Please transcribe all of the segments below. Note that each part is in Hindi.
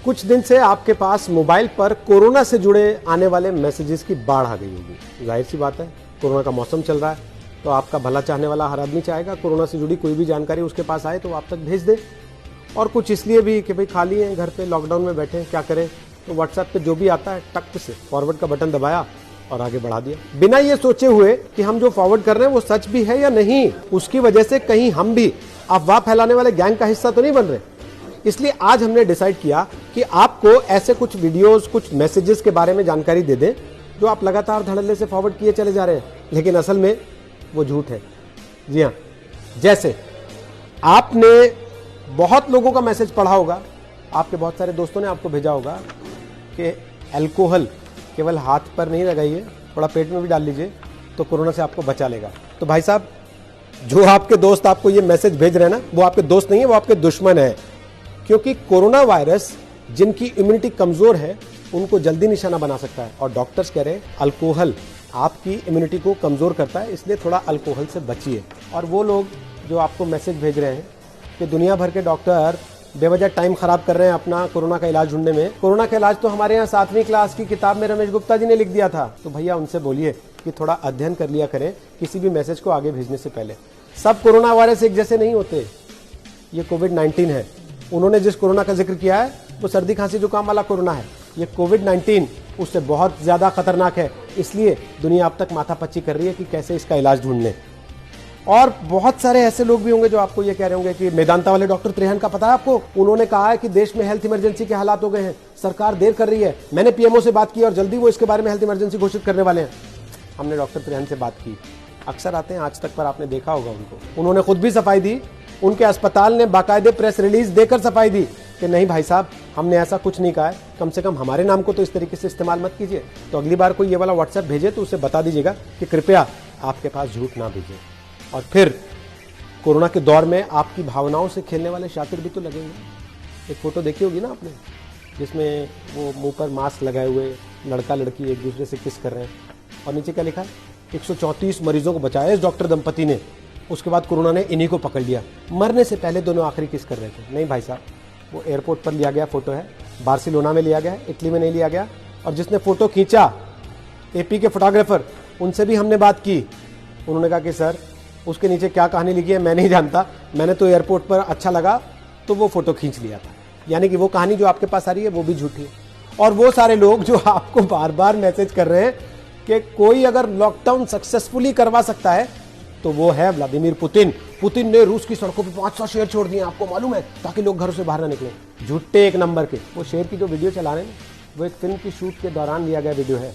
कुछ दिन से आपके पास मोबाइल पर कोरोना से जुड़े आने वाले मैसेजेस की बाढ़ आ गई होगी। जाहिर सी बात है, कोरोना का मौसम चल रहा है, तो आपका भला चाहने वाला हर आदमी चाहेगा कोरोना से जुड़ी कोई भी जानकारी उसके पास आए तो आप तक भेज दे। और कुछ इसलिए भी कि भाई खाली हैं घर पे, लॉकडाउन में बैठे हैं, क्या करें, तो व्हाट्सएप पे जो भी आता है टक से फॉरवर्ड का बटन दबाया और आगे बढ़ा दिया, बिना ये सोचे हुए कि हम जो फॉरवर्ड कर रहे हैं वो सच भी है या नहीं। उसकी वजह से कहीं हम भी अफवाह फैलाने वाले गैंग का हिस्सा तो नहीं बन रहे। इसलिए आज हमने डिसाइड किया कि आपको ऐसे कुछ वीडियोस, कुछ मैसेजेस के बारे में जानकारी दे दें जो आप लगातार धड़ल्ले से फॉरवर्ड किए चले जा रहे हैं, लेकिन असल में वो झूठ है। जी हाँ, जैसे आपने बहुत लोगों का मैसेज पढ़ा होगा, आपके बहुत सारे दोस्तों ने आपको भेजा होगा कि अल्कोहल केवल हाथ पर नहीं लगाइए, थोड़ा पेट में भी डाल लीजिए तो कोरोना से आपको बचा लेगा। तो भाई साहब, जो आपके दोस्त आपको ये मैसेज भेज रहे हैं ना, वो आपके दोस्त नहीं है, वो आपके दुश्मन है। क्योंकि कोरोना वायरस जिनकी इम्यूनिटी कमजोर है उनको जल्दी निशाना बना सकता है, और डॉक्टर्स कह रहे हैं अल्कोहल आपकी इम्यूनिटी को कमजोर करता है, इसलिए थोड़ा अल्कोहल से बचिए। और वो लोग जो आपको मैसेज भेज रहे हैं कि दुनिया भर के डॉक्टर बेवजह टाइम खराब कर रहे हैं अपना कोरोना का इलाज ढूंढने में, कोरोना का इलाज तो हमारे यहाँ 7वीं क्लास की किताब में रमेश गुप्ता जी ने लिख दिया था, तो भैया उनसे बोलिए कि थोड़ा अध्ययन कर लिया करें किसी भी मैसेज को आगे भेजने से पहले। सब कोरोना वायरस एक जैसे नहीं होते, ये कोविड-19 है। उन्होंने जिस कोरोना का जिक्र किया है वो सर्दी खांसी जुकाम वाला कोरोना है, ये कोविड-19 उससे बहुत ज्यादा खतरनाक है। इसलिए दुनिया अब तक माथापच्ची कर रही है कि कैसे इसका इलाज ढूंढ लें। और बहुत सारे ऐसे लोग भी होंगे जो आपको ये कह रहे होंगे कि मेदांता वाले डॉक्टर त्रेहन का पता है आपको, उन्होंने कहा है कि देश में हेल्थ इमरजेंसी के हालात हो गए हैं, सरकार देर कर रही है, मैंने पीएमओ से बात की और जल्दी वो इसके बारे में हेल्थ इमरजेंसी घोषित करने वाले हैं। हमने डॉक्टर त्रेहन से बात की, अक्सर आते हैं आज तक पर, आपने देखा होगा उनको, उन्होंने खुद भी सफाई दी, उनके अस्पताल ने बाकायदे प्रेस रिलीज देकर सफाई दी कि नहीं भाई साहब, हमने ऐसा कुछ नहीं कहा है, कम से कम हमारे नाम को तो इस तरीके से इस्तेमाल मत कीजिए। तो अगली बार कोई ये वाला व्हाट्सएप भेजे तो उसे बता दीजिएगा कि कृपया आपके पास झूठ ना भेजे। और फिर कोरोना के दौर में आपकी भावनाओं से खेलने वाले शातिर भी तो लगेंगे। एक फोटो देखी होगी ना आपने, जिसमें वो मुंह पर मास्क लगाए हुए लड़का लड़की एक दूसरे से किस कर रहे हैं, और नीचे क्या लिखा है, 134 मरीजों को बचाया इस डॉक्टर दंपति ने, उसके बाद कोरोना ने इन्हीं को पकड़ लिया। मरने से पहले दोनों आखिरी किस कर रहे थे। नहीं भाई साहब, वो एयरपोर्ट पर लिया गया फोटो है, बार्सिलोना में लिया गया है, इटली में नहीं लिया गया। और जिसने फोटो खींचा, एपी के फोटोग्राफर, उनसे भी हमने बात की। उन्होंने कहा कि सर उसके नीचे क्या कहानी लिखी है मैं नहीं जानता, मैंने तो एयरपोर्ट पर अच्छा लगा तो वो फोटो खींच लिया था। यानी कि वो कहानी जो आपके पास आ रही है वो भी झूठी है। और वो सारे लोग जो आपको बार बार मैसेज कर रहे हैं कि कोई अगर लॉकडाउन सक्सेसफुली करवा सकता है तो वो है व्लादिमीर पुतिन। पुतिन ने रूस की सड़कों पे 500 शेर छोड़ दिए, आपको मालूम है, ताकि लोग घरों से बाहर ना निकले। झूठे एक नंबर के। वो शेर की जो वीडियो चला रहे हैं वो एक फिल्म की शूट के दौरान लिया गया वीडियो है,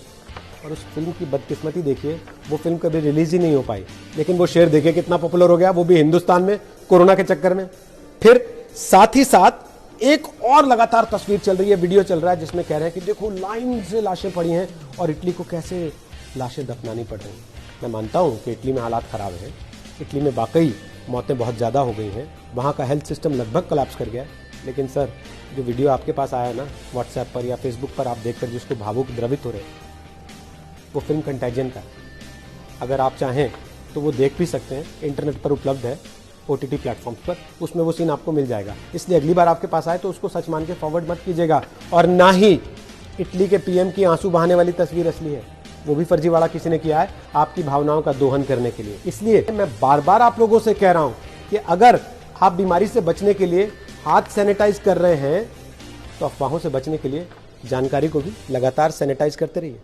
और उस फिल्म की बदकिस्मती देखिए, वो फिल्म कभी रिलीज ही नहीं हो पाई, लेकिन वो शेर देखिए कितना पॉपुलर हो गया, वो भी हिंदुस्तान में कोरोना के चक्कर में। फिर साथ ही साथ एक और लगातार तस्वीर चल रही है, वीडियो चल रहा है, जिसमें कह रहे हैं कि देखो लाइन से लाशें पड़ी हैं और इटली को कैसे लाशें दफनानी पड़ रही हैं। मैं मानता हूं कि इटली में हालात खराब हैं, इटली में वाकई मौतें बहुत ज़्यादा हो गई हैं, वहाँ का हेल्थ सिस्टम लगभग कोलैप्स कर गया है। लेकिन सर, जो वीडियो आपके पास आया ना व्हाट्सएप पर या फेसबुक पर, आप देखकर जिसको भावुक द्रवित हो रहे हैं, वो फिल्म कंटेजियन का। अगर आप चाहें तो वो देख भी सकते हैं, इंटरनेट पर उपलब्ध है, OTT प्लेटफॉर्म्स पर, उसमें वो सीन आपको मिल जाएगा। इसलिए अगली बार आपके पास आए तो उसको सच मान के फॉरवर्ड मत कीजिएगा। और ना ही इटली के PM की आंसू बहाने वाली तस्वीर असली है, वो भी फर्जीवाड़ा किसी ने किया है आपकी भावनाओं का दोहन करने के लिए। इसलिए मैं बार बार आप लोगों से कह रहा हूं कि अगर आप बीमारी से बचने के लिए हाथ सैनिटाइज कर रहे हैं तो अफवाहों से बचने के लिए जानकारी को भी लगातार सैनिटाइज करते रहिए।